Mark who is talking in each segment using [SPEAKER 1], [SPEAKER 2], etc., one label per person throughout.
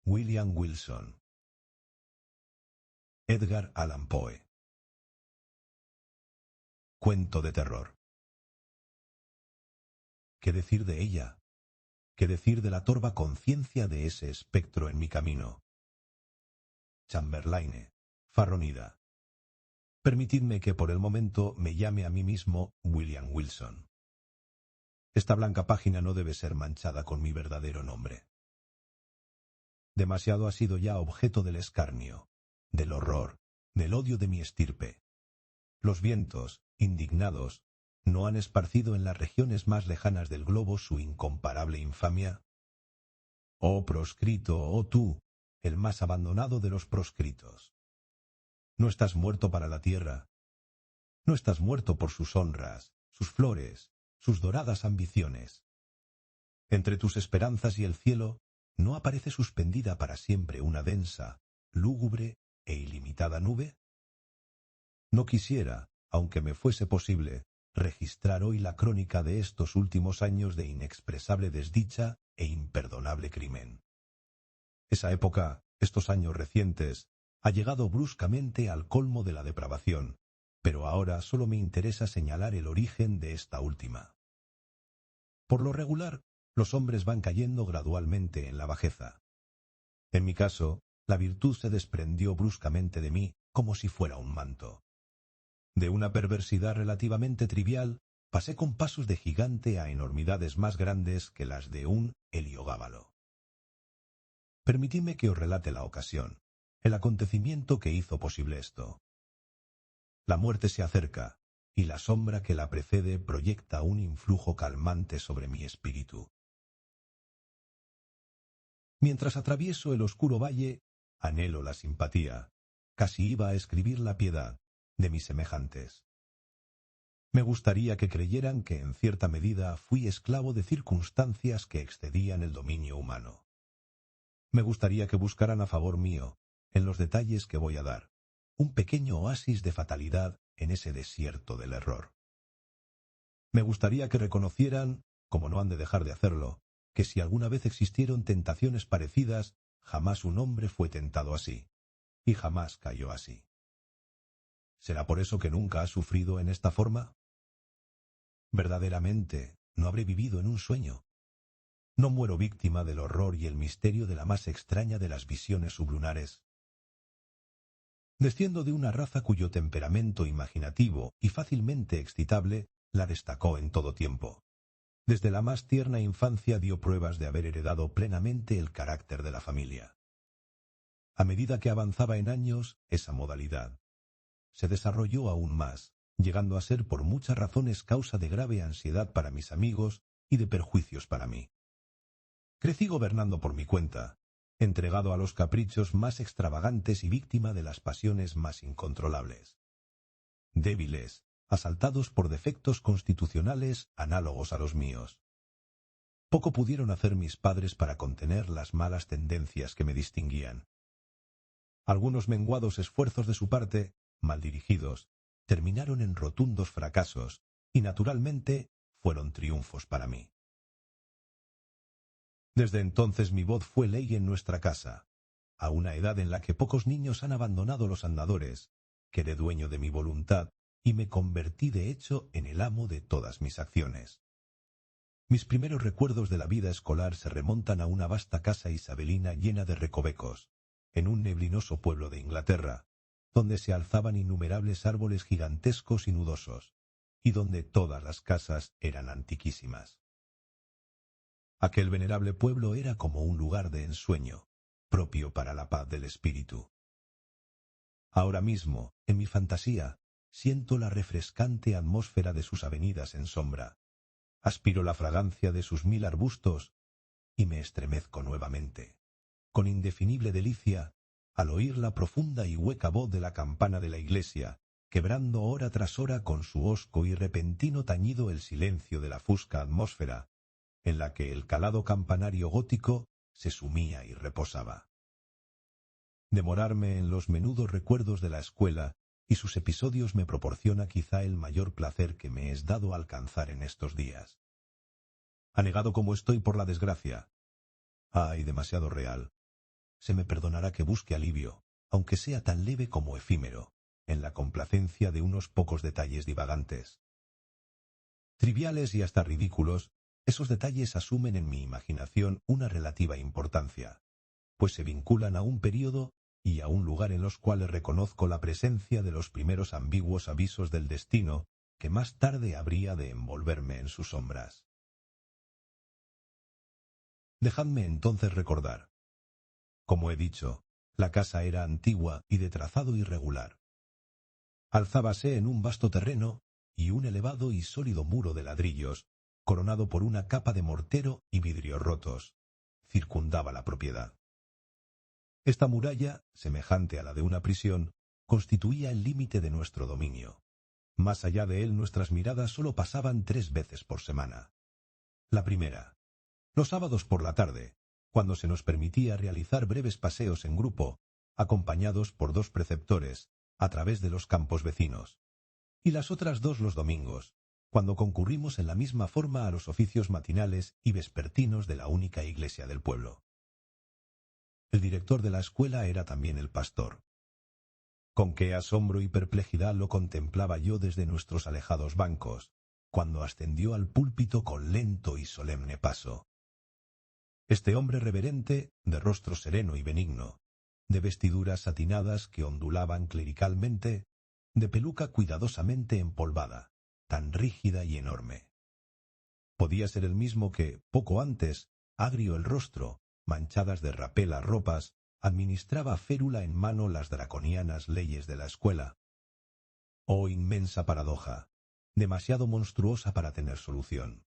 [SPEAKER 1] William Wilson. Edgar Allan Poe. Cuento de terror. ¿Qué decir de ella? ¿Qué decir de la torva conciencia de ese espectro en mi camino? Chamberlaine, Farronida. Permitidme que por el momento me llame a mí mismo William Wilson. Esta blanca página no debe ser manchada con mi verdadero nombre. Demasiado ha sido ya objeto del escarnio, del horror, del odio de mi estirpe. Los vientos, indignados, ¿no han esparcido en las regiones más lejanas del globo su incomparable infamia? Oh proscrito, oh tú, el más abandonado de los proscritos. No estás muerto para la tierra. No estás muerto por sus honras, sus flores, sus doradas ambiciones. Entre tus esperanzas y el cielo, ¿no aparece suspendida para siempre una densa, lúgubre e ilimitada nube? No quisiera, aunque me fuese posible, registrar hoy la crónica de estos últimos años de inexpresable desdicha e imperdonable crimen. Esa época, estos años recientes, ha llegado bruscamente al colmo de la depravación, pero ahora solo me interesa señalar el origen de esta última. Por lo regular, los hombres van cayendo gradualmente en la bajeza. En mi caso, la virtud se desprendió bruscamente de mí como si fuera un manto. De una perversidad relativamente trivial, pasé con pasos de gigante a enormidades más grandes que las de un Heliogábalo. Permitidme que os relate la ocasión, el acontecimiento que hizo posible esto. La muerte se acerca, y la sombra que la precede proyecta un influjo calmante sobre mi espíritu. Mientras atravieso el oscuro valle, anhelo la simpatía, casi iba a escribir la piedad, de mis semejantes. Me gustaría que creyeran que en cierta medida fui esclavo de circunstancias que excedían el dominio humano. Me gustaría que buscaran a favor mío, en los detalles que voy a dar, un pequeño oasis de fatalidad en ese desierto del error. Me gustaría que reconocieran, como no han de dejar de hacerlo, que si alguna vez existieron tentaciones parecidas, jamás un hombre fue tentado así, y jamás cayó así. ¿Será por eso que nunca ha sufrido en esta forma? Verdaderamente, no habré vivido en un sueño. No muero víctima del horror y el misterio de la más extraña de las visiones sublunares. Desciendo de una raza cuyo temperamento imaginativo y fácilmente excitable la destacó en todo tiempo. Desde la más tierna infancia dio pruebas de haber heredado plenamente el carácter de la familia. A medida que avanzaba en años, esa modalidad se desarrolló aún más, llegando a ser por muchas razones causa de grave ansiedad para mis amigos y de perjuicios para mí. Crecí gobernando por mi cuenta, entregado a los caprichos más extravagantes y víctima de las pasiones más incontrolables. Débiles, asaltados por defectos constitucionales análogos a los míos. Poco pudieron hacer mis padres para contener las malas tendencias que me distinguían. Algunos menguados esfuerzos de su parte, mal dirigidos, terminaron en rotundos fracasos y, naturalmente, fueron triunfos para mí. Desde entonces mi voz fue ley en nuestra casa, a una edad en la que pocos niños han abandonado los andadores, quedé dueño de mi voluntad y me convertí de hecho en el amo de todas mis acciones. Mis primeros recuerdos de la vida escolar se remontan a una vasta casa isabelina llena de recovecos, en un neblinoso pueblo de Inglaterra, donde se alzaban innumerables árboles gigantescos y nudosos, y donde todas las casas eran antiquísimas. Aquel venerable pueblo era como un lugar de ensueño, propio para la paz del espíritu. Ahora mismo, en mi fantasía, siento la refrescante atmósfera de sus avenidas en sombra, aspiro la fragancia de sus 1000 arbustos y me estremezco nuevamente, con indefinible delicia, al oír la profunda y hueca voz de la campana de la iglesia, quebrando hora tras hora con su hosco y repentino tañido el silencio de la fusca atmósfera, en la que el calado campanario gótico se sumía y reposaba. Demorarme en los menudos recuerdos de la escuela y sus episodios me proporciona quizá el mayor placer que me es dado alcanzar en estos días. Anegado como estoy por la desgracia, ay, demasiado real, se me perdonará que busque alivio, aunque sea tan leve como efímero, en la complacencia de unos pocos detalles divagantes. Triviales y hasta ridículos, esos detalles asumen en mi imaginación una relativa importancia, pues se vinculan a un período y a un lugar en los cuales reconozco la presencia de los primeros ambiguos avisos del destino que más tarde habría de envolverme en sus sombras. Dejadme entonces recordar. Como he dicho, la casa era antigua y de trazado irregular. Alzábase en un vasto terreno y un elevado y sólido muro de ladrillos, coronado por una capa de mortero y vidrios rotos, circundaba la propiedad. Esta muralla, semejante a la de una prisión, constituía el límite de nuestro dominio. Más allá de él nuestras miradas sólo pasaban 3 veces por semana. La primera, los sábados por la tarde, cuando se nos permitía realizar breves paseos en grupo, acompañados por 2 preceptores, a través de los campos vecinos. Y las otras 2 los domingos, cuando concurrimos en la misma forma a los oficios matinales y vespertinos de la única iglesia del pueblo. El director de la escuela era también el pastor. Con qué asombro y perplejidad lo contemplaba yo desde nuestros alejados bancos, cuando ascendió al púlpito con lento y solemne paso. Este hombre reverente, de rostro sereno y benigno, de vestiduras satinadas que ondulaban clericalmente, de peluca cuidadosamente empolvada, tan rígida y enorme. Podía ser el mismo que, poco antes, agrio el rostro, manchadas de rapé las ropas, administraba férula en mano las draconianas leyes de la escuela. Oh inmensa paradoja, demasiado monstruosa para tener solución.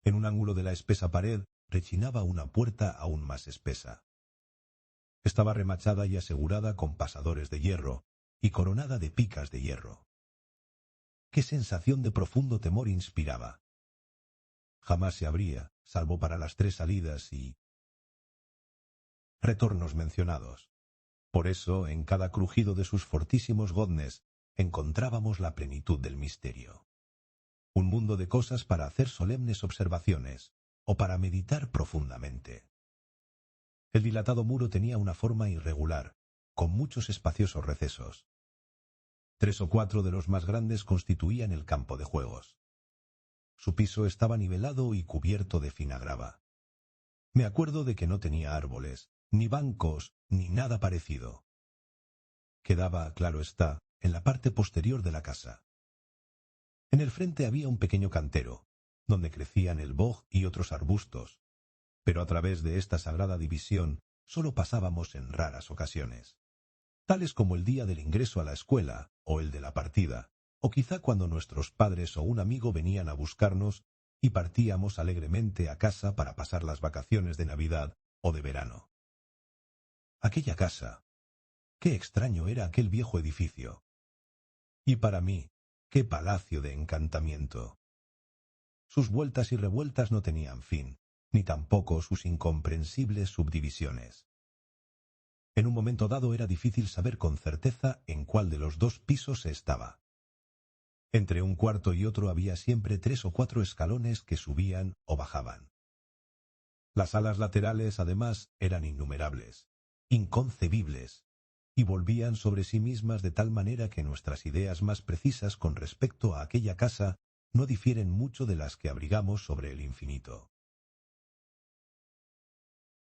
[SPEAKER 1] En un ángulo de la espesa pared rechinaba una puerta aún más espesa. Estaba remachada y asegurada con pasadores de hierro y coronada de picas de hierro. Qué sensación de profundo temor inspiraba. Jamás se abría, salvo para las 3 salidas y retornos mencionados. Por eso, en cada crujido de sus fortísimos goznes, encontrábamos la plenitud del misterio. Un mundo de cosas para hacer solemnes observaciones, o para meditar profundamente. El dilatado muro tenía una forma irregular, con muchos espaciosos recesos. 3 o 4 de los más grandes constituían el campo de juegos. Su piso estaba nivelado y cubierto de fina grava. Me acuerdo de que no tenía árboles, ni bancos, ni nada parecido. Quedaba, claro está, en la parte posterior de la casa. En el frente había un pequeño cantero, donde crecían el boj y otros arbustos, pero a través de esta sagrada división sólo pasábamos en raras ocasiones, tales como el día del ingreso a la escuela o el de la partida, o quizá cuando nuestros padres o un amigo venían a buscarnos y partíamos alegremente a casa para pasar las vacaciones de Navidad o de verano. Aquella casa, qué extraño era aquel viejo edificio. Y para mí, qué palacio de encantamiento. Sus vueltas y revueltas no tenían fin, ni tampoco sus incomprensibles subdivisiones. En un momento dado era difícil saber con certeza en cuál de los 2 pisos se estaba. Entre un cuarto y otro había siempre 3 o 4 escalones que subían o bajaban. Las alas laterales, además, eran innumerables, inconcebibles, y volvían sobre sí mismas de tal manera que nuestras ideas más precisas con respecto a aquella casa no difieren mucho de las que abrigamos sobre el infinito.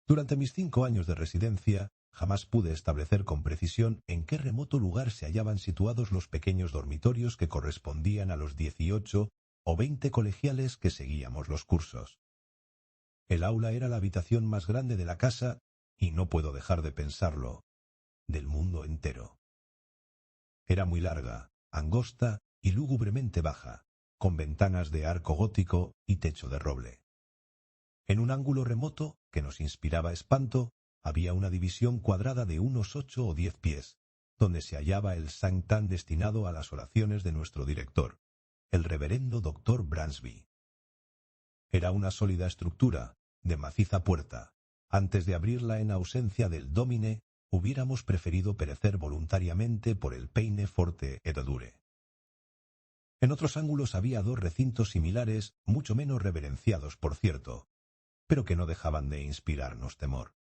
[SPEAKER 1] Durante mis 5 años de residencia, jamás pude establecer con precisión en qué remoto lugar se hallaban situados los pequeños dormitorios que correspondían a los 18 o 20 colegiales que seguíamos los cursos. El aula era la habitación más grande de la casa, y no puedo dejar de pensarlo, del mundo entero. Era muy larga, angosta y lúgubremente baja, con ventanas de arco gótico y techo de roble. En un ángulo remoto, que nos inspiraba espanto, había una división cuadrada de unos 8 o 10 pies, donde se hallaba el sanctum destinado a las oraciones de nuestro director, el reverendo doctor Bransby. Era una sólida estructura, de maciza puerta. Antes de abrirla en ausencia del dómine, hubiéramos preferido perecer voluntariamente por el peine forte et dure. En otros ángulos había 2 recintos similares, mucho menos reverenciados, por cierto, pero que no dejaban de inspirarnos temor.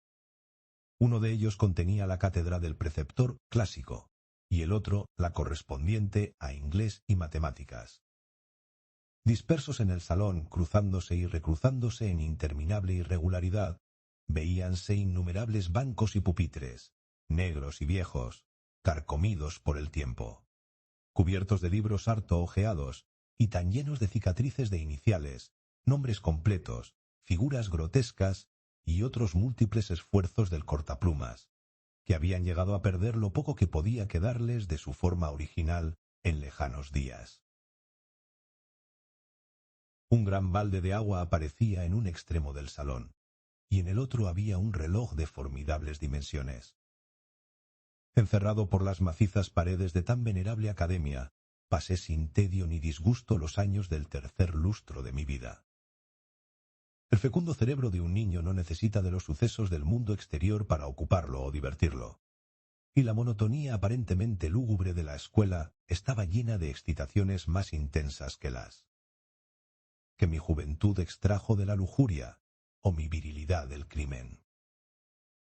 [SPEAKER 1] Uno de ellos contenía la cátedra del preceptor clásico, y el otro la correspondiente a inglés y matemáticas. Dispersos en el salón, cruzándose y recruzándose en interminable irregularidad, veíanse innumerables bancos y pupitres, negros y viejos, carcomidos por el tiempo, cubiertos de libros harto hojeados y tan llenos de cicatrices de iniciales, nombres completos, figuras grotescas y otros múltiples esfuerzos del cortaplumas, que habían llegado a perder lo poco que podía quedarles de su forma original en lejanos días. Un gran balde de agua aparecía en un extremo del salón, y en el otro había un reloj de formidables dimensiones. Encerrado por las macizas paredes de tan venerable academia, pasé sin tedio ni disgusto los años del tercer lustro de mi vida. El fecundo cerebro de un niño no necesita de los sucesos del mundo exterior para ocuparlo o divertirlo, y la monotonía aparentemente lúgubre de la escuela estaba llena de excitaciones más intensas que mi juventud extrajo de la lujuria o mi virilidad del crimen.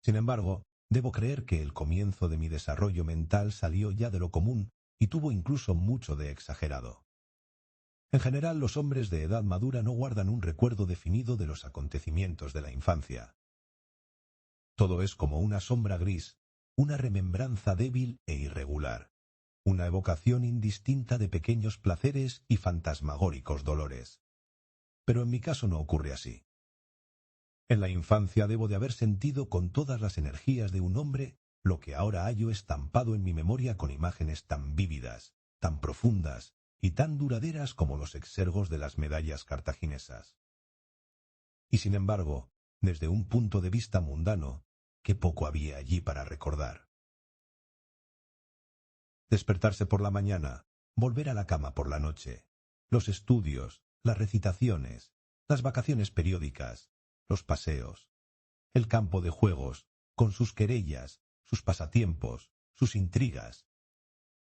[SPEAKER 1] Sin embargo, debo creer que el comienzo de mi desarrollo mental salió ya de lo común y tuvo incluso mucho de exagerado. En general, los hombres de edad madura no guardan un recuerdo definido de los acontecimientos de la infancia. Todo es como una sombra gris, una remembranza débil e irregular, una evocación indistinta de pequeños placeres y fantasmagóricos dolores. Pero en mi caso no ocurre así. En la infancia debo de haber sentido con todas las energías de un hombre lo que ahora hallo estampado en mi memoria con imágenes tan vívidas, tan profundas y tan duraderas como los exergos de las medallas cartaginesas. Y sin embargo, desde un punto de vista mundano, qué poco había allí para recordar. Despertarse por la mañana, volver a la cama por la noche, los estudios, las recitaciones, las vacaciones periódicas, los paseos, el campo de juegos, con sus querellas, sus pasatiempos, sus intrigas.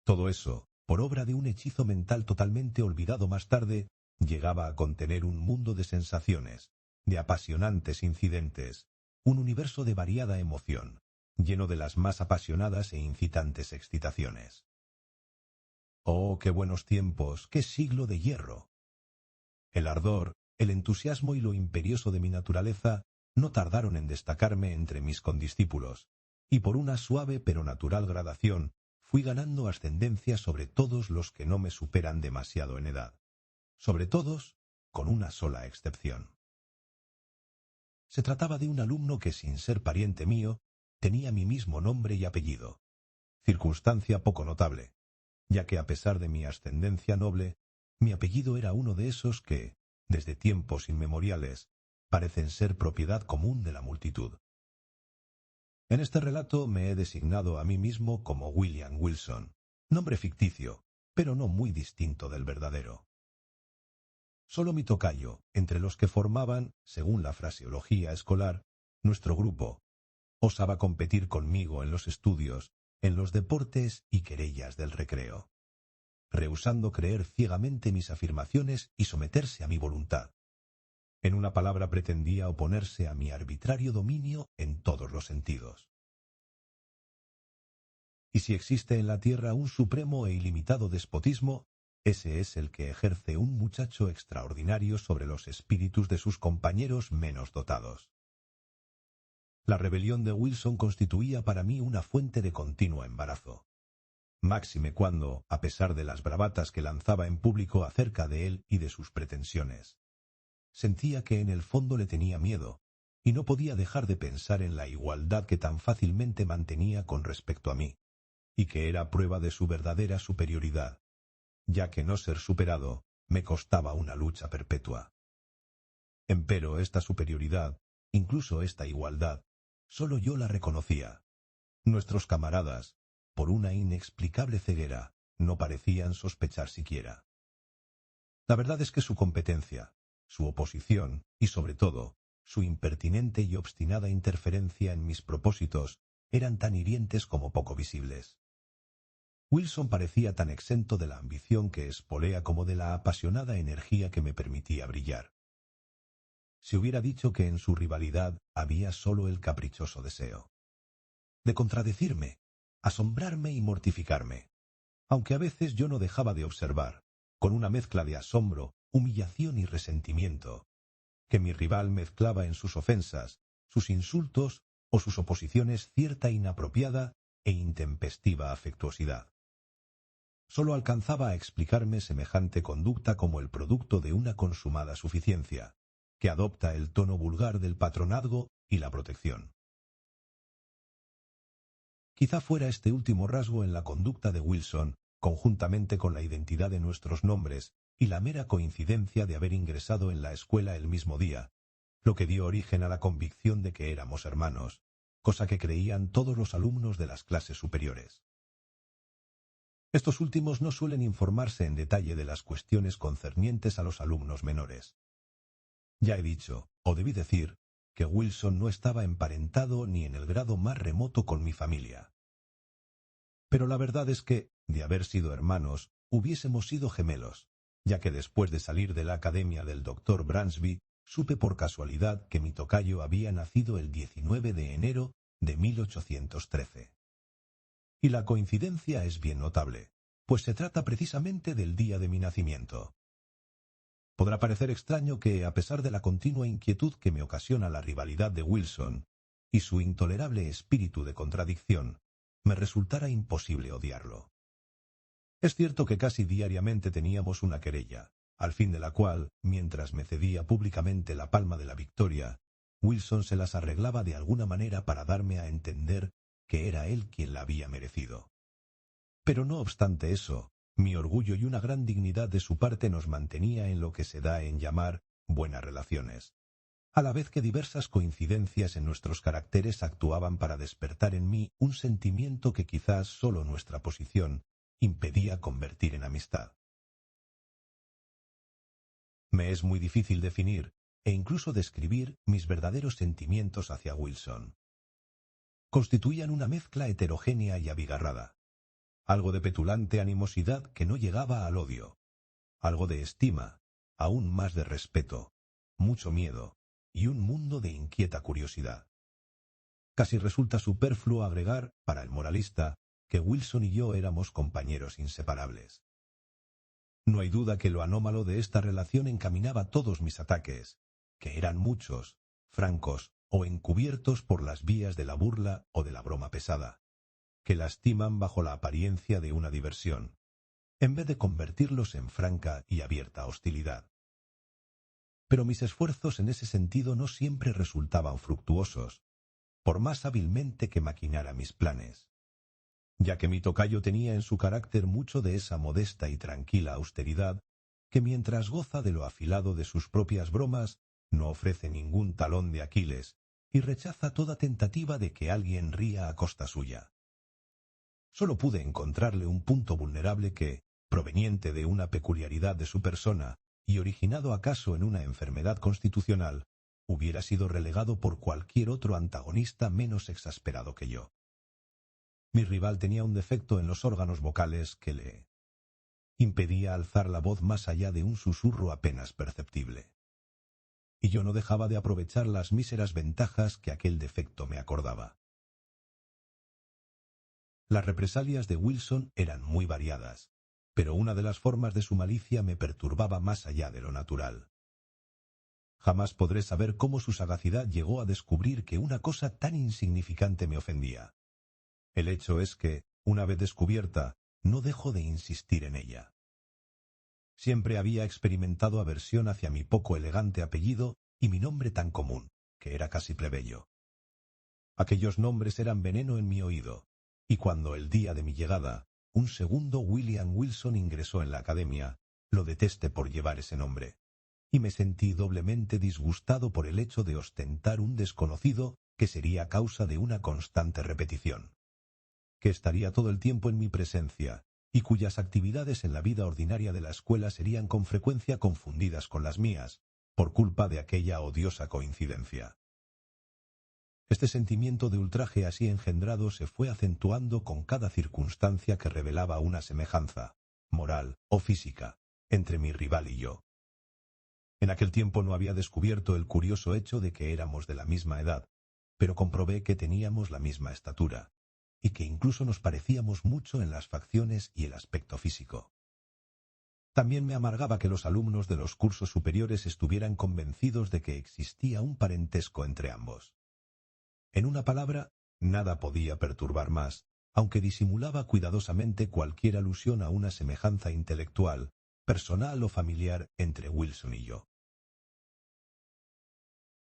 [SPEAKER 1] Todo eso, por obra de un hechizo mental totalmente olvidado más tarde, llegaba a contener un mundo de sensaciones, de apasionantes incidentes, un universo de variada emoción, lleno de las más apasionadas e incitantes excitaciones. ¡Oh, qué buenos tiempos, qué siglo de hierro! El ardor, el entusiasmo y lo imperioso de mi naturaleza no tardaron en destacarme entre mis condiscípulos, y por una suave pero natural gradación fui ganando ascendencia sobre todos los que no me superan demasiado en edad, sobre todos, con una sola excepción. Se trataba de un alumno que, sin ser pariente mío, tenía mi mismo nombre y apellido, circunstancia poco notable, ya que a pesar de mi ascendencia noble, mi apellido era uno de esos que, desde tiempos inmemoriales, parecen ser propiedad común de la multitud. En este relato me he designado a mí mismo como William Wilson, nombre ficticio, pero no muy distinto del verdadero. Solo mi tocayo, entre los que formaban, según la fraseología escolar, nuestro grupo, osaba competir conmigo en los estudios, en los deportes y querellas del recreo, rehusando creer ciegamente mis afirmaciones y someterse a mi voluntad. En una palabra, pretendía oponerse a mi arbitrario dominio en todos los sentidos. Y si existe en la tierra un supremo e ilimitado despotismo, ese es el que ejerce un muchacho extraordinario sobre los espíritus de sus compañeros menos dotados. La rebelión de Wilson constituía para mí una fuente de continuo embarazo. Máxime cuando, a pesar de las bravatas que lanzaba en público acerca de él y de sus pretensiones, sentía que en el fondo le tenía miedo, y no podía dejar de pensar en la igualdad que tan fácilmente mantenía con respecto a mí, y que era prueba de su verdadera superioridad, ya que no ser superado me costaba una lucha perpetua. Empero esta superioridad, incluso esta igualdad, solo yo la reconocía. Nuestros camaradas, por una inexplicable ceguera, no parecían sospechar siquiera. La verdad es que su competencia, su oposición y, sobre todo, su impertinente y obstinada interferencia en mis propósitos eran tan hirientes como poco visibles. Wilson parecía tan exento de la ambición que espolea como de la apasionada energía que me permitía brillar. Se hubiera dicho que en su rivalidad había solo el caprichoso deseo. de contradecirme, asombrarme y mortificarme, aunque a veces yo no dejaba de observar, con una mezcla de asombro, humillación y resentimiento, que mi rival mezclaba en sus ofensas, sus insultos o sus oposiciones cierta inapropiada e intempestiva afectuosidad. Solo alcanzaba a explicarme semejante conducta como el producto de una consumada suficiencia, que adopta el tono vulgar del patronazgo y la protección. Quizá fuera este último rasgo en la conducta de Wilson, conjuntamente con la identidad de nuestros nombres y la mera coincidencia de haber ingresado en la escuela el mismo día, lo que dio origen a la convicción de que éramos hermanos, cosa que creían todos los alumnos de las clases superiores. Estos últimos no suelen informarse en detalle de las cuestiones concernientes a los alumnos menores. Ya he dicho, o debí decir, que Wilson no estaba emparentado ni en el grado más remoto con mi familia. Pero la verdad es que, de haber sido hermanos, hubiésemos sido gemelos, ya que después de salir de la academia del doctor Bransby, supe por casualidad que mi tocayo había nacido el 19 de enero de 1813. Y la coincidencia es bien notable, pues se trata precisamente del día de mi nacimiento. Podrá parecer extraño que, a pesar de la continua inquietud que me ocasiona la rivalidad de Wilson y su intolerable espíritu de contradicción, me resultara imposible odiarlo. Es cierto que casi diariamente teníamos una querella, al fin de la cual, mientras me cedía públicamente la palma de la victoria, Wilson se las arreglaba de alguna manera para darme a entender que era él quien la había merecido. Pero no obstante eso, mi orgullo y una gran dignidad de su parte nos mantenía en lo que se da en llamar buenas relaciones, a la vez que diversas coincidencias en nuestros caracteres actuaban para despertar en mí un sentimiento que quizás sólo nuestra posición impedía convertir en amistad. Me es muy difícil definir e incluso describir mis verdaderos sentimientos hacia Wilson. Constituían una mezcla heterogénea y abigarrada, algo de petulante animosidad que no llegaba al odio, algo de estima, aún más de respeto, mucho miedo y un mundo de inquieta curiosidad. Casi resulta superfluo agregar, para el moralista, que Wilson y yo éramos compañeros inseparables. No hay duda que lo anómalo de esta relación encaminaba todos mis ataques, que eran muchos, francos o encubiertos por las vías de la burla o de la broma pesada, que lastiman bajo la apariencia de una diversión, en vez de convertirlos en franca y abierta hostilidad. Pero mis esfuerzos en ese sentido no siempre resultaban fructuosos, por más hábilmente que maquinara mis planes, ya que mi tocayo tenía en su carácter mucho de esa modesta y tranquila austeridad que, mientras goza de lo afilado de sus propias bromas, no ofrece ningún talón de Aquiles y rechaza toda tentativa de que alguien ría a costa suya. Solo pude encontrarle un punto vulnerable que, proveniente de una peculiaridad de su persona y originado acaso en una enfermedad constitucional, hubiera sido relegado por cualquier otro antagonista menos exasperado que yo. Mi rival tenía un defecto en los órganos vocales que le impedía alzar la voz más allá de un susurro apenas perceptible. Y yo no dejaba de aprovechar las míseras ventajas que aquel defecto me acordaba. Las represalias de Wilson eran muy variadas, pero una de las formas de su malicia me perturbaba más allá de lo natural. Jamás podré saber cómo su sagacidad llegó a descubrir que una cosa tan insignificante me ofendía. El hecho es que, una vez descubierta, no dejo de insistir en ella. Siempre había experimentado aversión hacia mi poco elegante apellido y mi nombre tan común, que era casi plebeyo. Aquellos nombres eran veneno en mi oído, y cuando el día de mi llegada, un segundo William Wilson ingresó en la academia, lo detesté por llevar ese nombre, y me sentí doblemente disgustado por el hecho de ostentar un desconocido que sería causa de una constante repetición, que estaría todo el tiempo en mi presencia, y cuyas actividades en la vida ordinaria de la escuela serían con frecuencia confundidas con las mías, por culpa de aquella odiosa coincidencia. Este sentimiento de ultraje así engendrado se fue acentuando con cada circunstancia que revelaba una semejanza, moral o física, entre mi rival y yo. En aquel tiempo no había descubierto el curioso hecho de que éramos de la misma edad, pero comprobé que teníamos la misma estatura, y que incluso nos parecíamos mucho en las facciones y el aspecto físico. También me amargaba que los alumnos de los cursos superiores estuvieran convencidos de que existía un parentesco entre ambos. En una palabra, nada podía perturbar más, aunque disimulaba cuidadosamente cualquier alusión a una semejanza intelectual, personal o familiar entre Wilson y yo.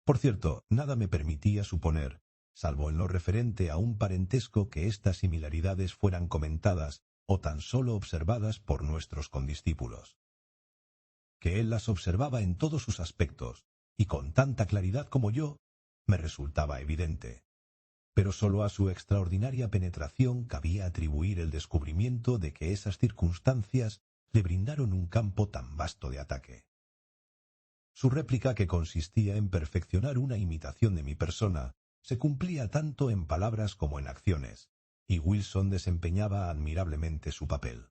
[SPEAKER 1] Por cierto, nada me permitía suponer, salvo en lo referente a un parentesco, que estas similaridades fueran comentadas o tan solo observadas por nuestros condiscípulos. Que él las observaba en todos sus aspectos, y con tanta claridad como yo, me resultaba evidente. Pero sólo a su extraordinaria penetración cabía atribuir el descubrimiento de que esas circunstancias le brindaron un campo tan vasto de ataque. Su réplica, que consistía en perfeccionar una imitación de mi persona, se cumplía tanto en palabras como en acciones, y Wilson desempeñaba admirablemente su papel.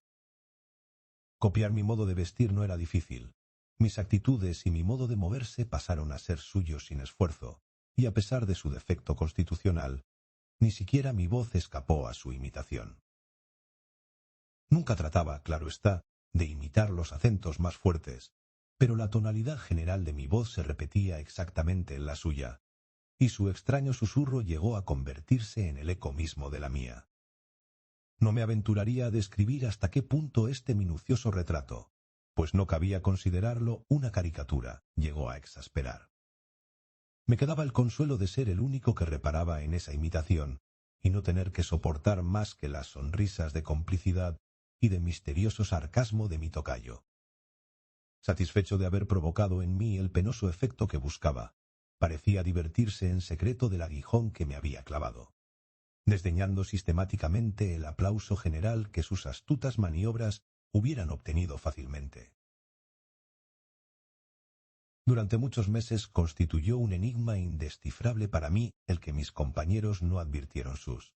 [SPEAKER 1] Copiar mi modo de vestir no era difícil. Mis actitudes y mi modo de moverse pasaron a ser suyos sin esfuerzo, y a pesar de su defecto constitucional, ni siquiera mi voz escapó a su imitación. Nunca trataba, claro está, de imitar los acentos más fuertes, pero la tonalidad general de mi voz se repetía exactamente en la suya, y su extraño susurro llegó a convertirse en el eco mismo de la mía. No me aventuraría a describir hasta qué punto este minucioso retrato, pues no cabía considerarlo una caricatura, llegó a exasperar. Me quedaba el consuelo de ser el único que reparaba en esa imitación, y no tener que soportar más que las sonrisas de complicidad y de misterioso sarcasmo de mi tocayo. Satisfecho de haber provocado en mí el penoso efecto que buscaba, parecía divertirse en secreto del aguijón que me había clavado, desdeñando sistemáticamente el aplauso general que sus astutas maniobras hubieran obtenido fácilmente. Durante muchos meses constituyó un enigma indescifrable para mí el que mis compañeros no advirtieron sus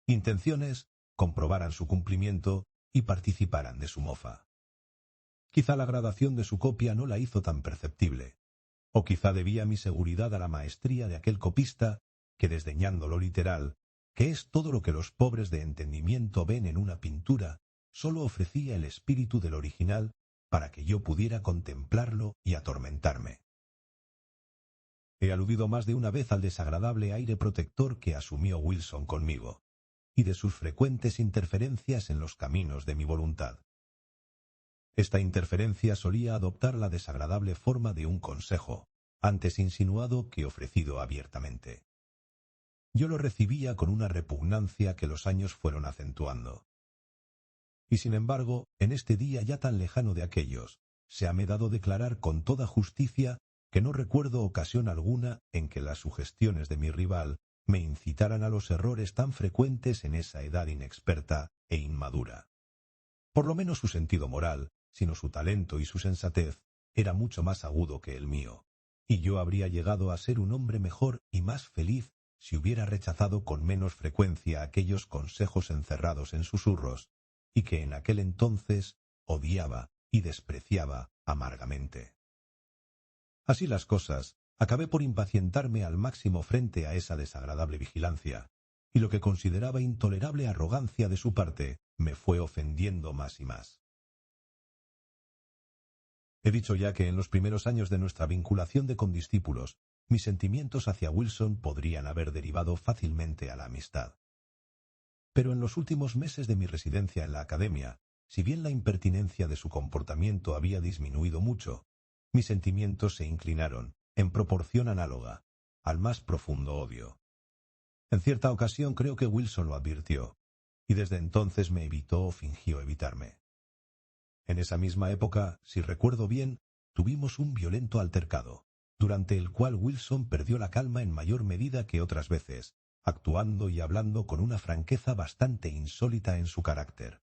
[SPEAKER 1] intenciones, comprobaran su cumplimiento y participaran de su mofa. Quizá la gradación de su copia no la hizo tan perceptible, o quizá debía mi seguridad a la maestría de aquel copista que, desdeñando lo literal, que es todo lo que los pobres de entendimiento ven en una pintura, sólo ofrecía el espíritu del original para que yo pudiera contemplarlo y atormentarme. He aludido más de una vez al desagradable aire protector que asumió Wilson conmigo, y de sus frecuentes interferencias en los caminos de mi voluntad. Esta interferencia solía adoptar la desagradable forma de un consejo, antes insinuado que ofrecido abiertamente. Yo lo recibía con una repugnancia que los años fueron acentuando. Y sin embargo, en este día ya tan lejano de aquellos, se ha me dado declarar con toda justicia que no recuerdo ocasión alguna en que las sugestiones de mi rival me incitaran a los errores tan frecuentes en esa edad inexperta e inmadura. Por lo menos su sentido moral, sino su talento y su sensatez, era mucho más agudo que el mío, y yo habría llegado a ser un hombre mejor y más feliz si hubiera rechazado con menos frecuencia aquellos consejos encerrados en susurros, y que en aquel entonces odiaba y despreciaba amargamente. Así las cosas, acabé por impacientarme al máximo frente a esa desagradable vigilancia, y lo que consideraba intolerable arrogancia de su parte me fue ofendiendo más y más. He dicho ya que en los primeros años de nuestra vinculación de condiscípulos, mis sentimientos hacia Wilson podrían haber derivado fácilmente a la amistad. Pero en los últimos meses de mi residencia en la academia, si bien la impertinencia de su comportamiento había disminuido mucho, mis sentimientos se inclinaron, en proporción análoga, al más profundo odio. En cierta ocasión creo que Wilson lo advirtió, y desde entonces me evitó o fingió evitarme. En esa misma época, si recuerdo bien, tuvimos un violento altercado, durante el cual Wilson perdió la calma en mayor medida que otras veces, actuando y hablando con una franqueza bastante insólita en su carácter.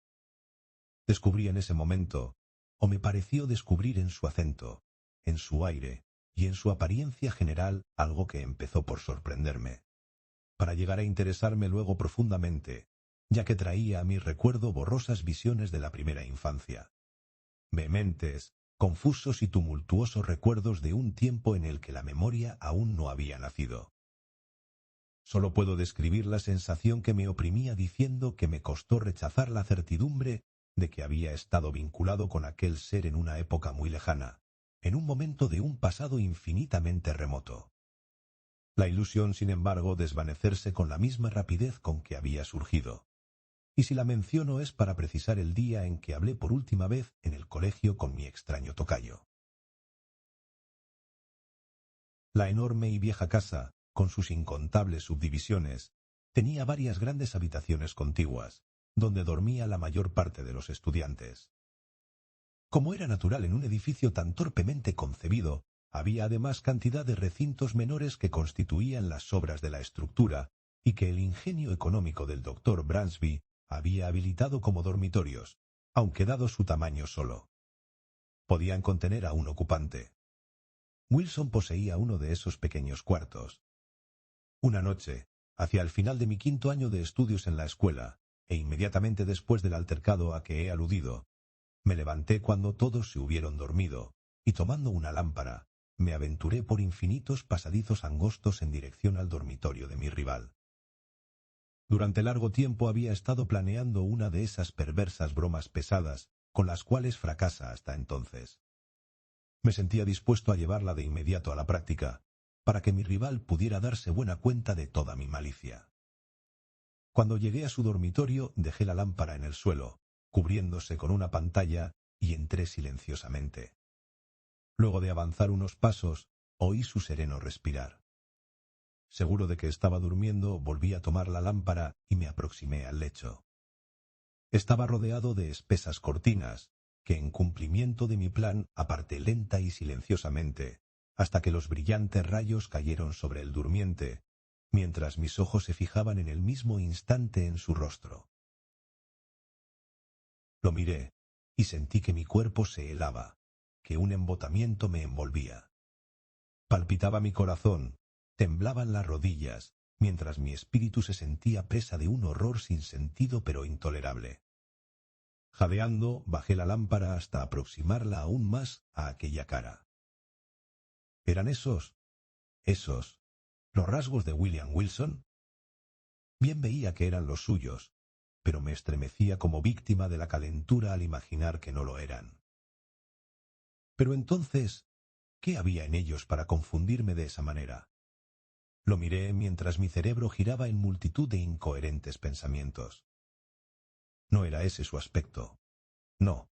[SPEAKER 1] Descubrí en ese momento, o me pareció descubrir en su acento, en su aire y en su apariencia general, algo que empezó por sorprenderme, para llegar a interesarme luego profundamente, ya que traía a mi recuerdo borrosas visiones de la primera infancia. Vehementes, confusos y tumultuosos recuerdos de un tiempo en el que la memoria aún no había nacido. Solo puedo describir la sensación que me oprimía diciendo que me costó rechazar la certidumbre de que había estado vinculado con aquel ser en una época muy lejana, en un momento de un pasado infinitamente remoto. La ilusión, sin embargo, desvanecerse con la misma rapidez con que había surgido. Y si la menciono es para precisar el día en que hablé por última vez en el colegio con mi extraño tocayo. La enorme y vieja casa, con sus incontables subdivisiones, tenía varias grandes habitaciones contiguas, donde dormía la mayor parte de los estudiantes. Como era natural en un edificio tan torpemente concebido, había además cantidad de recintos menores que constituían las sobras de la estructura y que el ingenio económico del doctor Bransby había habilitado como dormitorios, aunque dado su tamaño solo. Podían contener a un ocupante. Wilson poseía uno de esos pequeños cuartos. Una noche, hacia el final de mi 5º año de estudios en la escuela, e inmediatamente después del altercado a que he aludido, me levanté cuando todos se hubieron dormido, y tomando una lámpara, me aventuré por infinitos pasadizos angostos en dirección al dormitorio de mi rival. Durante largo tiempo había estado planeando una de esas perversas bromas pesadas con las cuales fracasa hasta entonces. Me sentía dispuesto a llevarla de inmediato a la práctica, para que mi rival pudiera darse buena cuenta de toda mi malicia. Cuando llegué a su dormitorio, dejé la lámpara en el suelo, cubriéndose con una pantalla, y entré silenciosamente. Luego de avanzar unos pasos, oí su sereno respirar. Seguro de que estaba durmiendo, volví a tomar la lámpara y me aproximé al lecho. Estaba rodeado de espesas cortinas, que en cumplimiento de mi plan aparté lenta y silenciosamente, hasta que los brillantes rayos cayeron sobre el durmiente, mientras mis ojos se fijaban en el mismo instante en su rostro. Lo miré, y sentí que mi cuerpo se helaba, que un embotamiento me envolvía. Palpitaba mi corazón, temblaban las rodillas, mientras mi espíritu se sentía presa de un horror sin sentido pero intolerable. Jadeando, bajé la lámpara hasta aproximarla aún más a aquella cara. ¿Eran esos, los rasgos de William Wilson? Bien veía que eran los suyos, pero me estremecía como víctima de la calentura al imaginar que no lo eran. Pero entonces, ¿qué había en ellos para confundirme de esa manera? Lo miré mientras mi cerebro giraba en multitud de incoherentes pensamientos. No era ese su aspecto. No,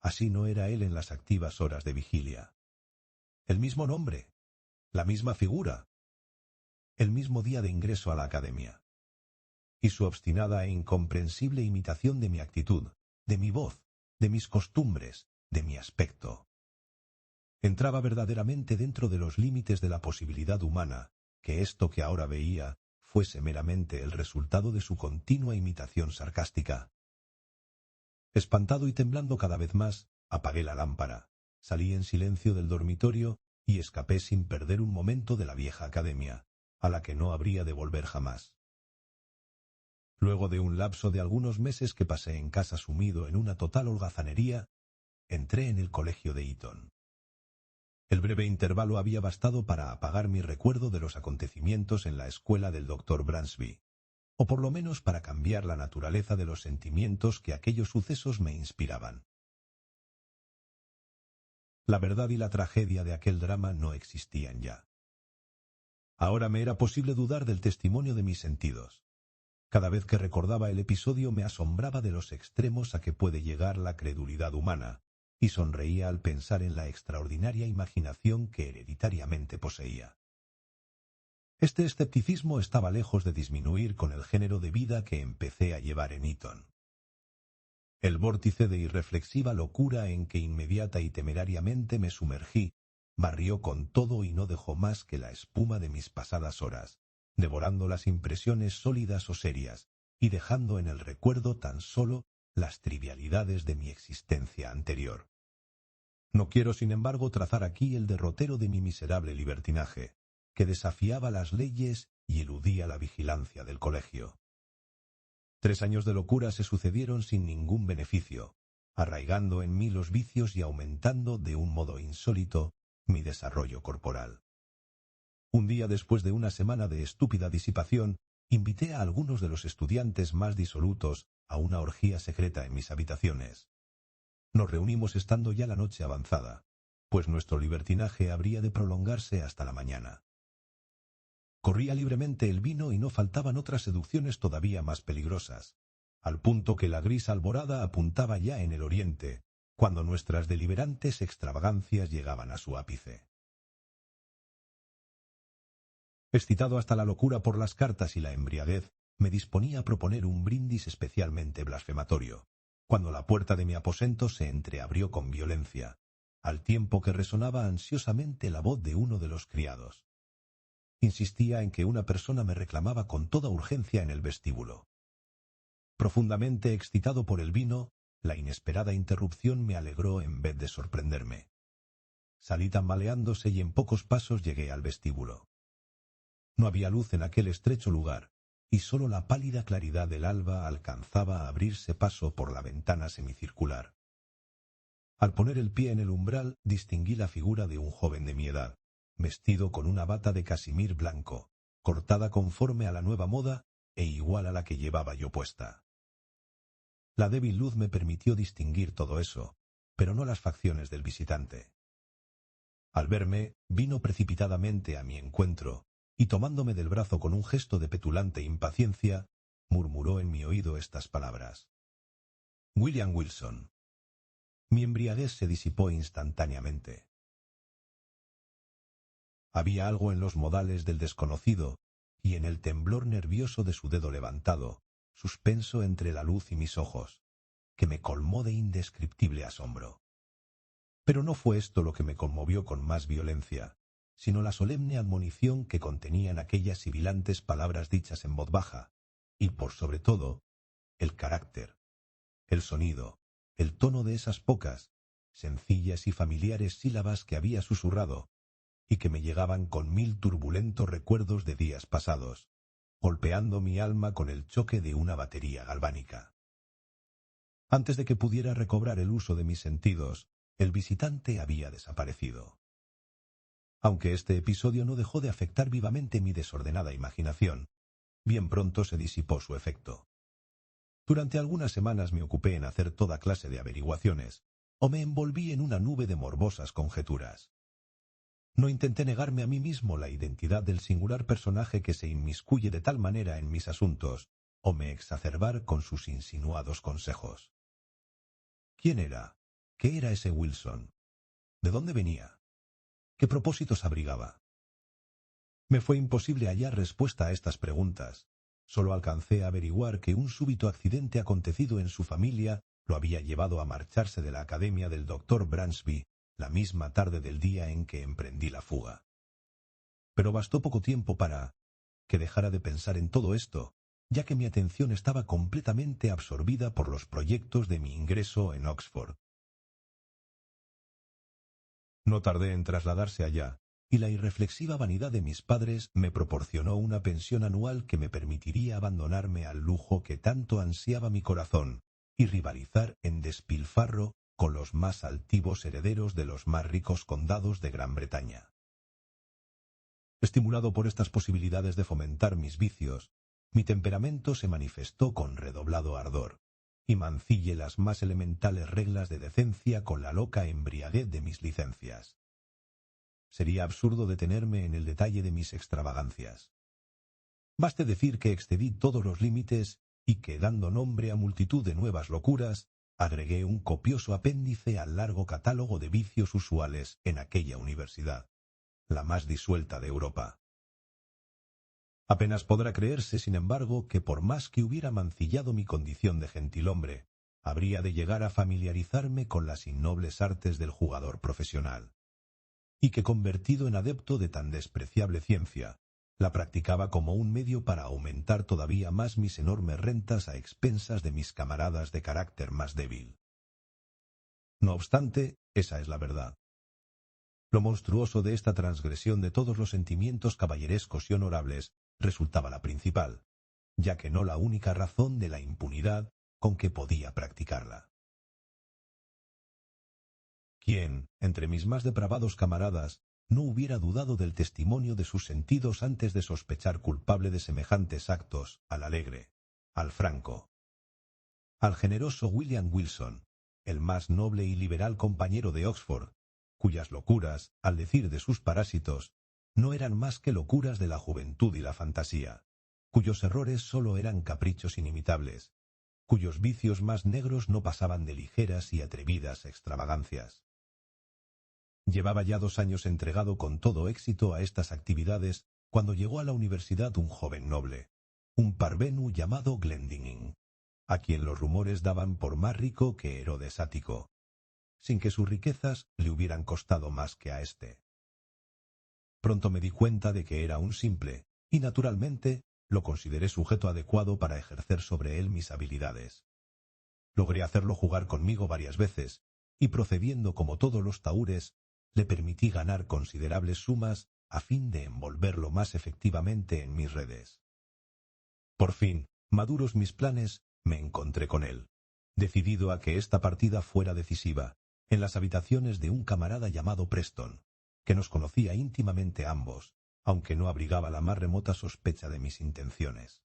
[SPEAKER 1] así no era él en las activas horas de vigilia. El mismo nombre, la misma figura, el mismo día de ingreso a la academia. Y su obstinada e incomprensible imitación de mi actitud, de mi voz, de mis costumbres, de mi aspecto. Entraba verdaderamente dentro de los límites de la posibilidad humana que esto que ahora veía fuese meramente el resultado de su continua imitación sarcástica. Espantado y temblando cada vez más, apagué la lámpara, salí en silencio del dormitorio y escapé sin perder un momento de la vieja academia, a la que no habría de volver jamás. Luego de un lapso de algunos meses que pasé en casa sumido en una total holgazanería, entré en el colegio de Eton. El breve intervalo había bastado para apagar mi recuerdo de los acontecimientos en la escuela del doctor Bransby, o por lo menos para cambiar la naturaleza de los sentimientos que aquellos sucesos me inspiraban. La verdad y la tragedia de aquel drama no existían ya. Ahora me era posible dudar del testimonio de mis sentidos. Cada vez que recordaba el episodio me asombraba de los extremos a que puede llegar la credulidad humana, y sonreía al pensar en la extraordinaria imaginación que hereditariamente poseía. Este escepticismo estaba lejos de disminuir con el género de vida que empecé a llevar en Eton. El vórtice de irreflexiva locura en que inmediata y temerariamente me sumergí barrió con todo y no dejó más que la espuma de mis pasadas horas, devorando las impresiones sólidas o serias y dejando en el recuerdo tan solo las trivialidades de mi existencia anterior. No quiero, sin embargo, trazar aquí el derrotero de mi miserable libertinaje, que desafiaba las leyes y eludía la vigilancia del colegio. 3 años de locura se sucedieron sin ningún beneficio, arraigando en mí los vicios y aumentando de un modo insólito mi desarrollo corporal. Un día después de una semana de estúpida disipación, invité a algunos de los estudiantes más disolutos a una orgía secreta en mis habitaciones. Nos reunimos estando ya la noche avanzada, pues nuestro libertinaje habría de prolongarse hasta la mañana. Corría libremente el vino y no faltaban otras seducciones todavía más peligrosas, al punto que la gris alborada apuntaba ya en el oriente, cuando nuestras deliberantes extravagancias llegaban a su ápice. Excitado hasta la locura por las cartas y la embriaguez, me disponía a proponer un brindis especialmente blasfematorio, cuando la puerta de mi aposento se entreabrió con violencia, al tiempo que resonaba ansiosamente la voz de uno de los criados. Insistía en que una persona me reclamaba con toda urgencia en el vestíbulo. Profundamente excitado por el vino, la inesperada interrupción me alegró en vez de sorprenderme. Salí tambaleándose y en pocos pasos llegué al vestíbulo. No había luz en aquel estrecho lugar, y sólo la pálida claridad del alba alcanzaba a abrirse paso por la ventana semicircular. Al poner el pie en el umbral, distinguí la figura de un joven de mi edad, vestido con una bata de casimir blanco, cortada conforme a la nueva moda e igual a la que llevaba yo puesta. La débil luz me permitió distinguir todo eso, pero no las facciones del visitante. Al verme, vino precipitadamente a mi encuentro, y tomándome del brazo con un gesto de petulante impaciencia, murmuró en mi oído estas palabras: «William Wilson». Mi embriaguez se disipó instantáneamente. Había algo en los modales del desconocido y en el temblor nervioso de su dedo levantado, suspenso entre la luz y mis ojos, que me colmó de indescriptible asombro. Pero no fue esto lo que me conmovió con más violencia, sino la solemne admonición que contenían aquellas sibilantes palabras dichas en voz baja, y por sobre todo, el carácter, el sonido, el tono de esas pocas, sencillas y familiares sílabas que había susurrado, y que me llegaban con 1000 turbulentos recuerdos de días pasados, golpeando mi alma con el choque de una batería galvánica. Antes de que pudiera recobrar el uso de mis sentidos, el visitante había desaparecido. Aunque este episodio no dejó de afectar vivamente mi desordenada imaginación, bien pronto se disipó su efecto. Durante algunas semanas me ocupé en hacer toda clase de averiguaciones, o me envolví en una nube de morbosas conjeturas. No intenté negarme a mí mismo la identidad del singular personaje que se inmiscuye de tal manera en mis asuntos, o me exacerbar con sus insinuados consejos. ¿Quién era? ¿Qué era ese Wilson? ¿De dónde venía? ¿Qué propósitos abrigaba? Me fue imposible hallar respuesta a estas preguntas. Solo alcancé a averiguar que un súbito accidente acontecido en su familia lo había llevado a marcharse de la academia del doctor Bransby la misma tarde del día en que emprendí la fuga. Pero bastó poco tiempo para que dejara de pensar en todo esto, ya que mi atención estaba completamente absorbida por los proyectos de mi ingreso en Oxford. No tardé en trasladarse allá, y la irreflexiva vanidad de mis padres me proporcionó una pensión anual que me permitiría abandonarme al lujo que tanto ansiaba mi corazón y rivalizar en despilfarro con los más altivos herederos de los más ricos condados de Gran Bretaña. Estimulado por estas posibilidades de fomentar mis vicios, mi temperamento se manifestó con redoblado ardor, y mancillé las más elementales reglas de decencia con la loca embriaguez de mis licencias. Sería absurdo detenerme en el detalle de mis extravagancias. Baste decir que excedí todos los límites y que, dando nombre a multitud de nuevas locuras, agregué un copioso apéndice al largo catálogo de vicios usuales en aquella universidad, la más disuelta de Europa. Apenas podrá creerse, sin embargo, que por más que hubiera mancillado mi condición de gentilhombre, habría de llegar a familiarizarme con las innobles artes del jugador profesional, y que, convertido en adepto de tan despreciable ciencia, la practicaba como un medio para aumentar todavía más mis enormes rentas a expensas de mis camaradas de carácter más débil. No obstante, esa es la verdad. Lo monstruoso de esta transgresión de todos los sentimientos caballerescos y honorables resultaba la principal, ya que no la única razón de la impunidad con que podía practicarla. ¿Quién, entre mis más depravados camaradas, no hubiera dudado del testimonio de sus sentidos antes de sospechar culpable de semejantes actos al alegre, al franco, al generoso William Wilson, el más noble y liberal compañero de Oxford, cuyas locuras, al decir de sus parásitos, no eran más que locuras de la juventud y la fantasía, cuyos errores sólo eran caprichos inimitables, cuyos vicios más negros no pasaban de ligeras y atrevidas extravagancias. Llevaba ya 2 años entregado con todo éxito a estas actividades cuando llegó a la universidad un joven noble, un parvenu llamado Glendinning, a quien los rumores daban por más rico que Herodes Ático, sin que sus riquezas le hubieran costado más que a éste. Pronto me di cuenta de que era un simple, y naturalmente lo consideré sujeto adecuado para ejercer sobre él mis habilidades. Logré hacerlo jugar conmigo varias veces, y procediendo como todos los tahúres, le permití ganar considerables sumas a fin de envolverlo más efectivamente en mis redes. Por fin, maduros mis planes, me encontré con él, decidido a que esta partida fuera decisiva, en las habitaciones de un camarada llamado Preston, que nos conocía íntimamente ambos, aunque no abrigaba la más remota sospecha de mis intenciones.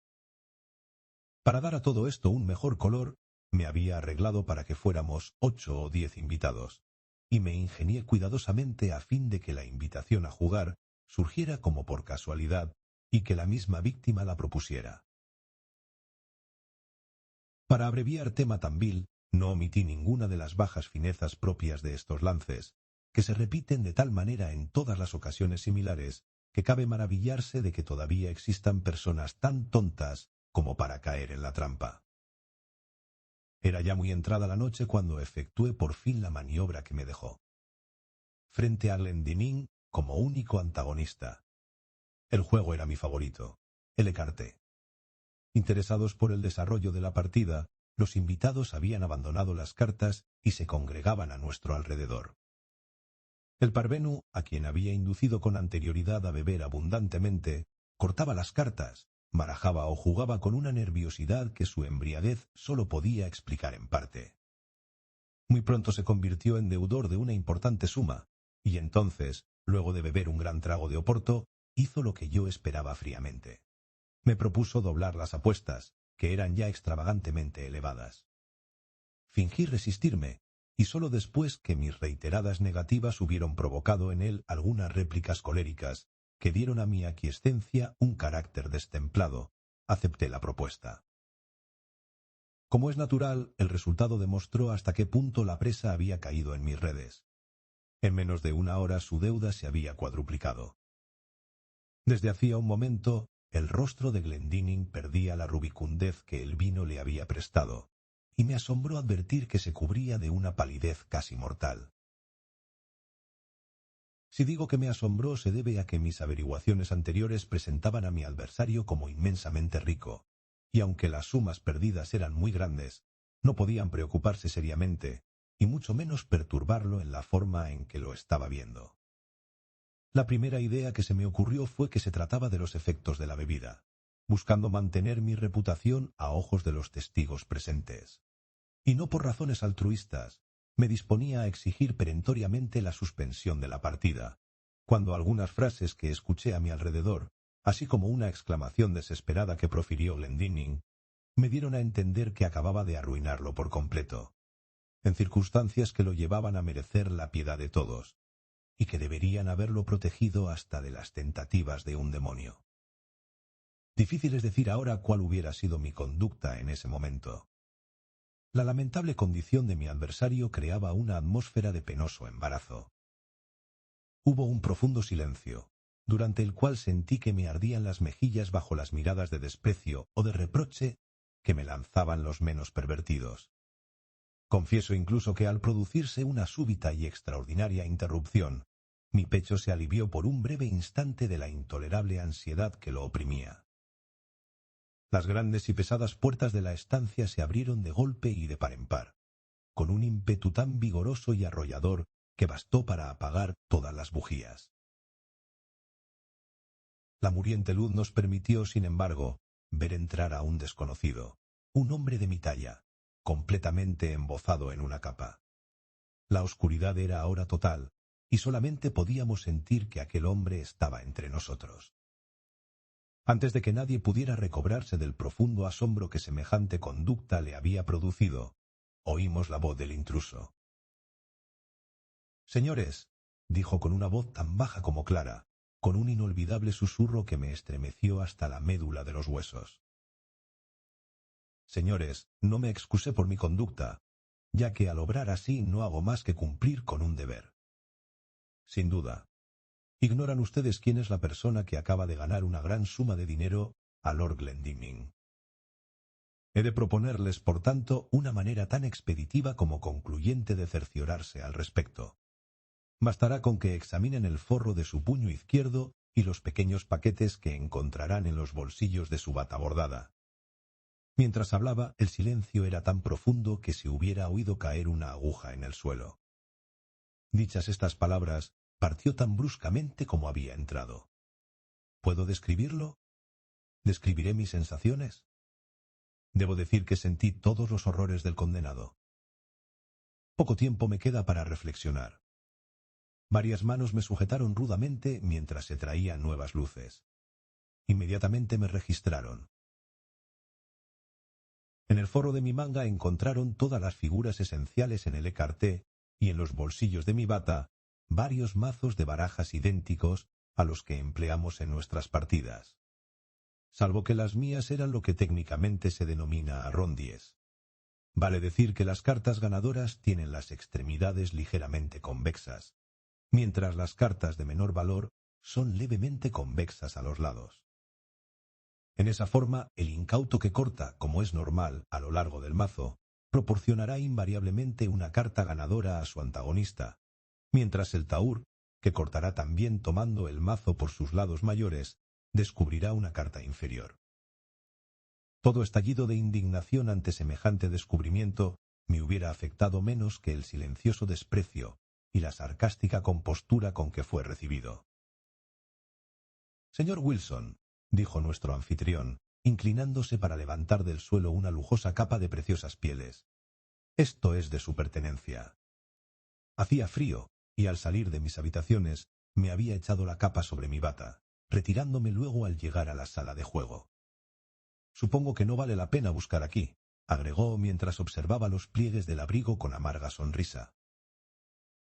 [SPEAKER 1] Para dar a todo esto un mejor color, me había arreglado para que fuéramos 8 o 10 invitados, y me ingenié cuidadosamente a fin de que la invitación a jugar surgiera como por casualidad y que la misma víctima la propusiera. Para abreviar tema tan vil, no omití ninguna de las bajas finezas propias de estos lances, que se repiten de tal manera en todas las ocasiones similares, que cabe maravillarse de que todavía existan personas tan tontas como para caer en la trampa. Era ya muy entrada la noche cuando efectué por fin la maniobra que me dejó. Frente a Glendinning como único antagonista. El juego era mi favorito, el écarté. Interesados por el desarrollo de la partida, los invitados habían abandonado las cartas y se congregaban a nuestro alrededor. El parvenu, a quien había inducido con anterioridad a beber abundantemente, cortaba las cartas, barajaba o jugaba con una nerviosidad que su embriaguez sólo podía explicar en parte. Muy pronto se convirtió en deudor de una importante suma, y entonces, luego de beber un gran trago de oporto, hizo lo que yo esperaba fríamente. Me propuso doblar las apuestas, que eran ya extravagantemente elevadas. Fingí resistirme, y sólo después que mis reiteradas negativas hubieron provocado en él algunas réplicas coléricas, que dieron a mi aquiescencia un carácter destemplado, acepté la propuesta. Como es natural, el resultado demostró hasta qué punto la presa había caído en mis redes. En menos de 1 hora su deuda se había cuadruplicado. Desde hacía un momento, el rostro de Glendinning perdía la rubicundez que el vino le había prestado, y me asombró advertir que se cubría de una palidez casi mortal. Si digo que me asombró, se debe a que mis averiguaciones anteriores presentaban a mi adversario como inmensamente rico, y aunque las sumas perdidas eran muy grandes, no podían preocuparse seriamente, y mucho menos perturbarlo en la forma en que lo estaba viendo. La primera idea que se me ocurrió fue que se trataba de los efectos de la bebida, buscando mantener mi reputación a ojos de los testigos presentes. Y no por razones altruistas, me disponía a exigir perentoriamente la suspensión de la partida, cuando algunas frases que escuché a mi alrededor, así como una exclamación desesperada que profirió Glendinning, me dieron a entender que acababa de arruinarlo por completo, en circunstancias que lo llevaban a merecer la piedad de todos, y que deberían haberlo protegido hasta de las tentativas de un demonio. Difícil es decir ahora cuál hubiera sido mi conducta en ese momento. La lamentable condición de mi adversario creaba una atmósfera de penoso embarazo. Hubo un profundo silencio, durante el cual sentí que me ardían las mejillas bajo las miradas de desprecio o de reproche que me lanzaban los menos pervertidos. Confieso incluso que al producirse una súbita y extraordinaria interrupción, mi pecho se alivió por un breve instante de la intolerable ansiedad que lo oprimía. Las grandes y pesadas puertas de la estancia se abrieron de golpe y de par en par, con un ímpetu tan vigoroso y arrollador que bastó para apagar todas las bujías. La muriente luz nos permitió, sin embargo, ver entrar a un desconocido, un hombre de mi talla, completamente embozado en una capa. La oscuridad era ahora total, y solamente podíamos sentir que aquel hombre estaba entre nosotros. Antes de que nadie pudiera recobrarse del profundo asombro que semejante conducta le había producido, oímos la voz del intruso. «Señores», dijo con una voz tan baja como clara, con un inolvidable susurro que me estremeció hasta la médula de los huesos. «Señores, no me excusé por mi conducta, ya que al obrar así no hago más que cumplir con un deber. Sin duda, ignoran ustedes quién es la persona que acaba de ganar una gran suma de dinero a Lord Glendinning. He de proponerles, por tanto, una manera tan expeditiva como concluyente de cerciorarse al respecto. Bastará con que examinen el forro de su puño izquierdo y los pequeños paquetes que encontrarán en los bolsillos de su bata bordada». Mientras hablaba, el silencio era tan profundo que se hubiera oído caer una aguja en el suelo. Dichas estas palabras, partió tan bruscamente como había entrado. ¿Puedo describirlo? ¿Describiré mis sensaciones? Debo decir que sentí todos los horrores del condenado. Poco tiempo me queda para reflexionar. Varias manos me sujetaron rudamente mientras se traían nuevas luces. Inmediatamente me registraron. En el forro de mi manga encontraron todas las figuras esenciales en el écarté y en los bolsillos de mi bata varios mazos de barajas idénticos a los que empleamos en nuestras partidas, salvo que las mías eran lo que técnicamente se denomina rondies. Vale decir que las cartas ganadoras tienen las extremidades ligeramente convexas, mientras las cartas de menor valor son levemente convexas a los lados. En esa forma, el incauto que corta, como es normal, a lo largo del mazo, proporcionará invariablemente una carta ganadora a su antagonista, mientras el taur, que cortará también tomando el mazo por sus lados mayores, descubrirá una carta inferior. Todo estallido de indignación ante semejante descubrimiento me hubiera afectado menos que el silencioso desprecio y la sarcástica compostura con que fue recibido. «Señor Wilson», dijo nuestro anfitrión, inclinándose para levantar del suelo una lujosa capa de preciosas pieles, «esto es de su pertenencia». Hacía frío, y al salir de mis habitaciones me había echado la capa sobre mi bata, retirándome luego al llegar a la sala de juego. «Supongo que no vale la pena buscar aquí», agregó mientras observaba los pliegues del abrigo con amarga sonrisa.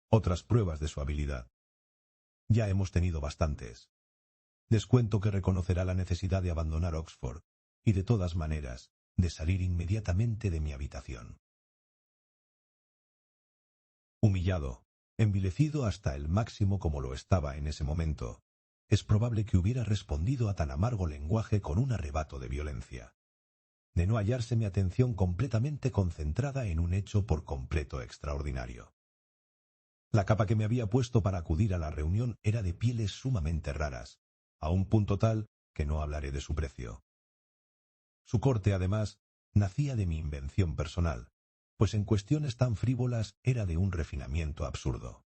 [SPEAKER 1] «Otras pruebas de su habilidad. Ya hemos tenido bastantes. Descuento que reconocerá la necesidad de abandonar Oxford y, de todas maneras, de salir inmediatamente de mi habitación». Humillado, envilecido hasta el máximo como lo estaba en ese momento, es probable que hubiera respondido a tan amargo lenguaje con un arrebato de violencia, de no hallarse mi atención completamente concentrada en un hecho por completo extraordinario. La capa que me había puesto para acudir a la reunión era de pieles sumamente raras, a un punto tal que no hablaré de su precio. Su corte, además, nacía de mi invención personal, pues en cuestiones tan frívolas era de un refinamiento absurdo.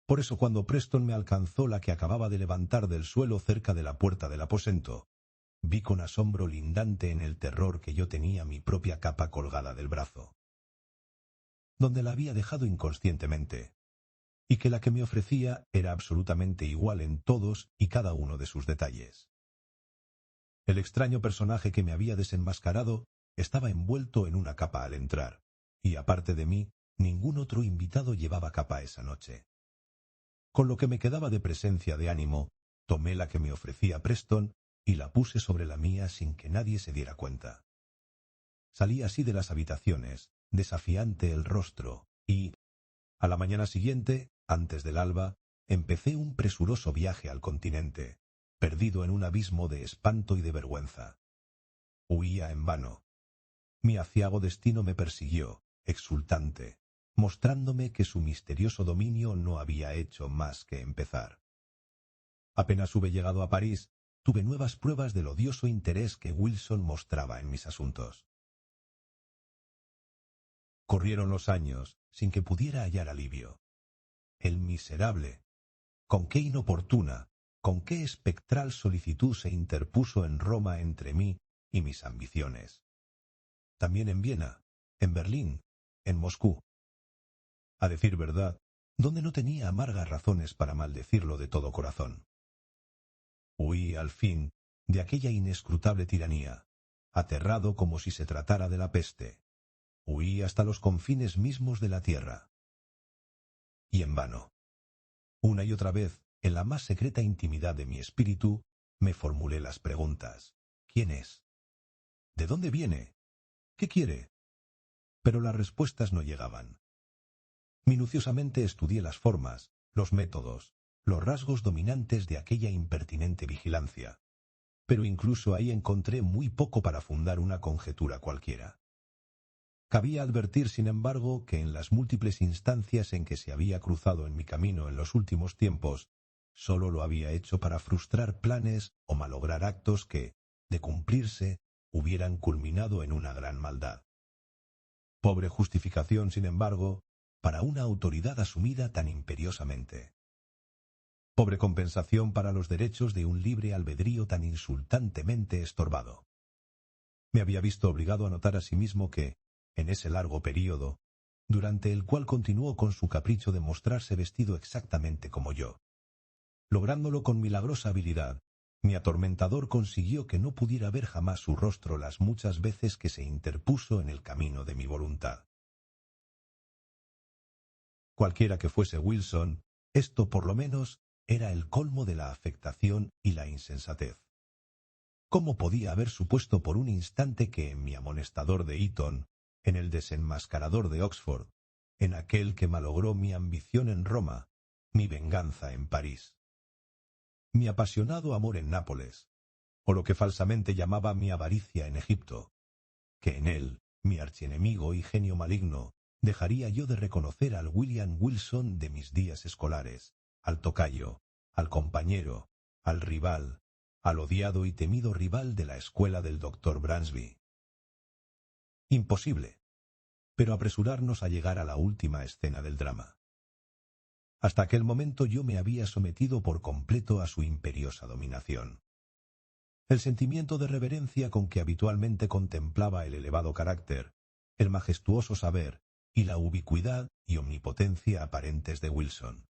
[SPEAKER 1] Por eso, cuando Preston me alcanzó la que acababa de levantar del suelo cerca de la puerta del aposento, vi con asombro lindante en el terror que yo tenía mi propia capa colgada del brazo, donde la había dejado inconscientemente, y que la que me ofrecía era absolutamente igual en todos y cada uno de sus detalles. El extraño personaje que me había desenmascarado estaba envuelto en una capa al entrar, y aparte de mí, ningún otro invitado llevaba capa esa noche. Con lo que me quedaba de presencia de ánimo, tomé la que me ofrecía Preston y la puse sobre la mía sin que nadie se diera cuenta. Salí así de las habitaciones, desafiante el rostro, y, a la mañana siguiente, antes del alba, empecé un presuroso viaje al continente, perdido en un abismo de espanto y de vergüenza. Huía en vano. Mi aciago destino me persiguió, exultante, mostrándome que su misterioso dominio no había hecho más que empezar. Apenas hube llegado a París, tuve nuevas pruebas del odioso interés que Wilson mostraba en mis asuntos. Corrieron los años sin que pudiera hallar alivio. El miserable, con qué inoportuna, con qué espectral solicitud se interpuso en Roma entre mí y mis ambiciones. También en Viena, en Berlín, en Moscú. A decir verdad, donde no tenía amargas razones para maldecirlo de todo corazón. Huí, al fin, de aquella inescrutable tiranía, aterrado como si se tratara de la peste. Huí hasta los confines mismos de la tierra. Y en vano. Una y otra vez, en la más secreta intimidad de mi espíritu, me formulé las preguntas. ¿Quién es? ¿De dónde viene? ¿Qué quiere? Pero las respuestas no llegaban. Minuciosamente estudié las formas, los métodos, los rasgos dominantes de aquella impertinente vigilancia. Pero incluso ahí encontré muy poco para fundar una conjetura cualquiera. Cabía advertir, sin embargo, que en las múltiples instancias en que se había cruzado en mi camino en los últimos tiempos, sólo lo había hecho para frustrar planes o malograr actos que, de cumplirse, hubieran culminado en una gran maldad. Pobre justificación, sin embargo, para una autoridad asumida tan imperiosamente. Pobre compensación para los derechos de un libre albedrío tan insultantemente estorbado. Me había visto obligado a notar asimismo que, en ese largo período, durante el cual continuó con su capricho de mostrarse vestido exactamente como yo, lográndolo con milagrosa habilidad, mi atormentador consiguió que no pudiera ver jamás su rostro las muchas veces que se interpuso en el camino de mi voluntad. Cualquiera que fuese Wilson, esto por lo menos era el colmo de la afectación y la insensatez. ¿Cómo podía haber supuesto por un instante que en mi amonestador de Eton, en el desenmascarador de Oxford, en aquel que malogró mi ambición en Roma, mi venganza en París, mi apasionado amor en Nápoles, o lo que falsamente llamaba mi avaricia en Egipto, que en él, mi archienemigo y genio maligno, dejaría yo de reconocer al William Wilson de mis días escolares, al tocayo, al compañero, al rival, al odiado y temido rival de la escuela del doctor Bransby? Imposible. Pero apresurarnos a llegar a la última escena del drama. Hasta aquel momento yo me había sometido por completo a su imperiosa dominación. El sentimiento de reverencia con que habitualmente contemplaba el elevado carácter, el majestuoso saber y la ubicuidad y omnipotencia aparentes de Wilson,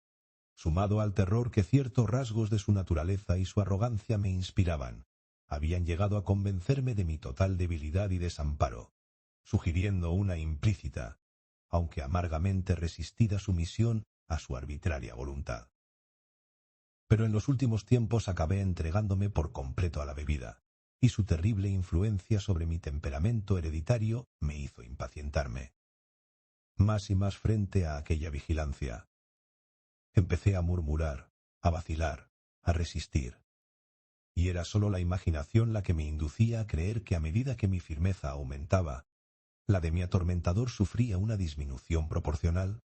[SPEAKER 1] sumado al terror que ciertos rasgos de su naturaleza y su arrogancia me inspiraban, habían llegado a convencerme de mi total debilidad y desamparo, sugiriendo una implícita, aunque amargamente resistida sumisión a su arbitraria voluntad. Pero en los últimos tiempos acabé entregándome por completo a la bebida, y su terrible influencia sobre mi temperamento hereditario me hizo impacientarme. Más y más frente a aquella vigilancia. Empecé a murmurar, a vacilar, a resistir. Y era sólo la imaginación la que me inducía a creer que a medida que mi firmeza aumentaba, la de mi atormentador sufría una disminución proporcional.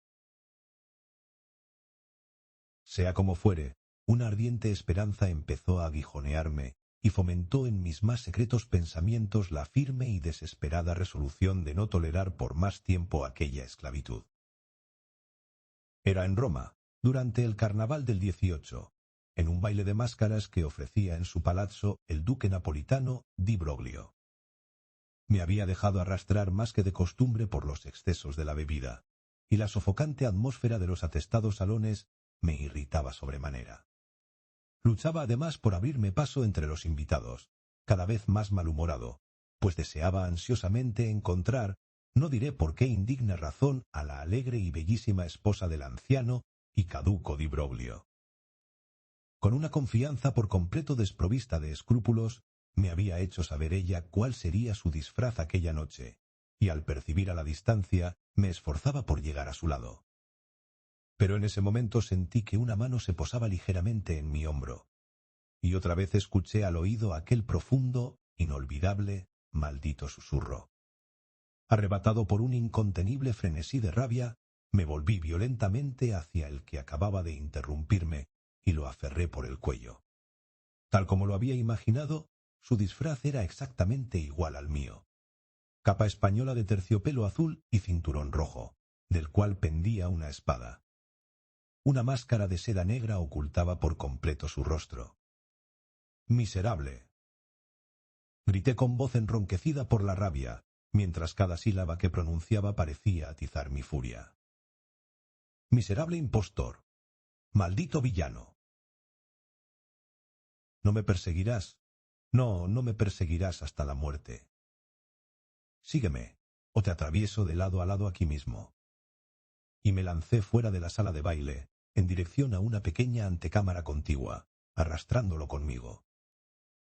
[SPEAKER 1] Sea como fuere, una ardiente esperanza empezó a aguijonearme y fomentó en mis más secretos pensamientos la firme y desesperada resolución de no tolerar por más tiempo aquella esclavitud. Era en Roma, durante el carnaval del 18, en un baile de máscaras que ofrecía en su palazzo el duque napolitano di Broglio. Me había dejado arrastrar más que de costumbre por los excesos de la bebida, y la sofocante atmósfera de los atestados salones me irritaba sobremanera. Luchaba además por abrirme paso entre los invitados, cada vez más malhumorado, pues deseaba ansiosamente encontrar, no diré por qué indigna razón, a la alegre y bellísima esposa del anciano y caduco di Broglio. Con una confianza por completo desprovista de escrúpulos, me había hecho saber ella cuál sería su disfraz aquella noche, y al percibir a la distancia, me esforzaba por llegar a su lado. Pero en ese momento sentí que una mano se posaba ligeramente en mi hombro, y otra vez escuché al oído aquel profundo, inolvidable, maldito susurro. Arrebatado por un incontenible frenesí de rabia, me volví violentamente hacia el que acababa de interrumpirme y lo aferré por el cuello. Tal como lo había imaginado, su disfraz era exactamente igual al mío. Capa española de terciopelo azul y cinturón rojo, del cual pendía una espada. Una máscara de seda negra ocultaba por completo su rostro. ¡Miserable! Grité con voz enronquecida por la rabia, mientras cada sílaba que pronunciaba parecía atizar mi furia. Miserable impostor. Maldito villano. ¿No me perseguirás? No, no me perseguirás hasta la muerte. Sígueme, o te atravieso de lado a lado aquí mismo. Y me lancé fuera de la sala de baile, en dirección a una pequeña antecámara contigua, arrastrándolo conmigo.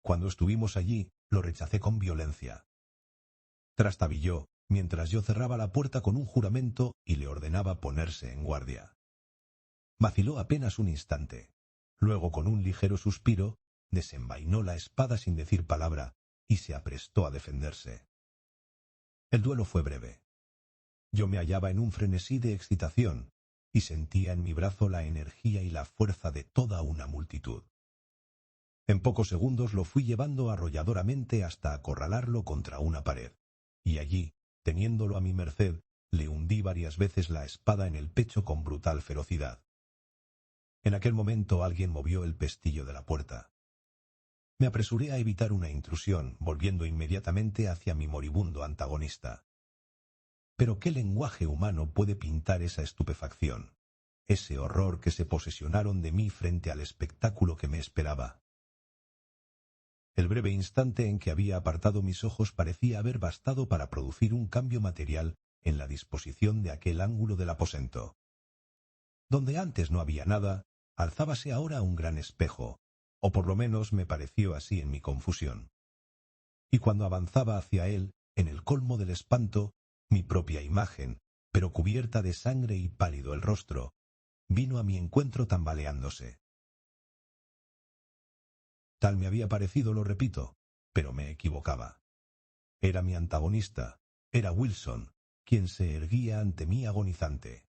[SPEAKER 1] Cuando estuvimos allí, lo rechacé con violencia. Trastabilló, mientras yo cerraba la puerta con un juramento y le ordenaba ponerse en guardia. Vaciló apenas un instante. Luego, con un ligero suspiro, desenvainó la espada sin decir palabra y se aprestó a defenderse. El duelo fue breve. Yo me hallaba en un frenesí de excitación y sentía en mi brazo la energía y la fuerza de toda una multitud. En pocos segundos lo fui llevando arrolladoramente hasta acorralarlo contra una pared, y allí, teniéndolo a mi merced, le hundí varias veces la espada en el pecho con brutal ferocidad. En aquel momento alguien movió el pestillo de la puerta. Me apresuré a evitar una intrusión, volviendo inmediatamente hacia mi moribundo antagonista. Pero ¿qué lenguaje humano puede pintar esa estupefacción, ese horror que se posesionaron de mí frente al espectáculo que me esperaba? El breve instante en que había apartado mis ojos parecía haber bastado para producir un cambio material en la disposición de aquel ángulo del aposento. Donde antes no había nada, alzábase ahora un gran espejo, o por lo menos me pareció así en mi confusión. Y cuando avanzaba hacia él, en el colmo del espanto, mi propia imagen, pero cubierta de sangre y pálido el rostro, vino a mi encuentro tambaleándose. Tal me había parecido, lo repito, pero me equivocaba. Era mi antagonista, era Wilson, quien se erguía ante mí agonizante.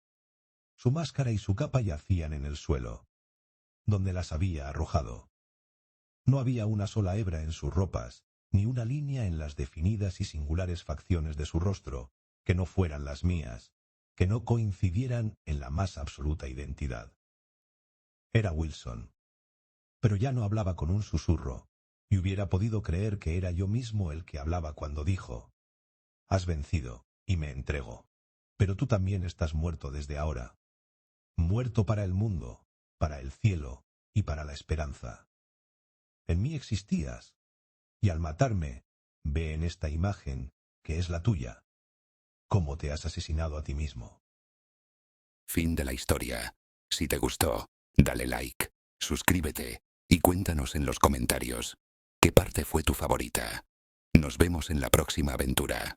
[SPEAKER 1] Su máscara y su capa yacían en el suelo, donde las había arrojado. No había una sola hebra en sus ropas, ni una línea en las definidas y singulares facciones de su rostro, que no fueran las mías, que no coincidieran en la más absoluta identidad. Era Wilson. Pero ya no hablaba con un susurro, y hubiera podido creer que era yo mismo el que hablaba cuando dijo: «Has vencido, y me entrego. Pero tú también estás muerto desde ahora. Muerto para el mundo, para el cielo y para la esperanza. En mí existías, y al matarme, ve en esta imagen, que es la tuya, cómo te has asesinado a ti mismo».
[SPEAKER 2] Fin de la historia. Si te gustó, dale like, suscríbete y cuéntanos en los comentarios qué parte fue tu favorita. Nos vemos en la próxima aventura.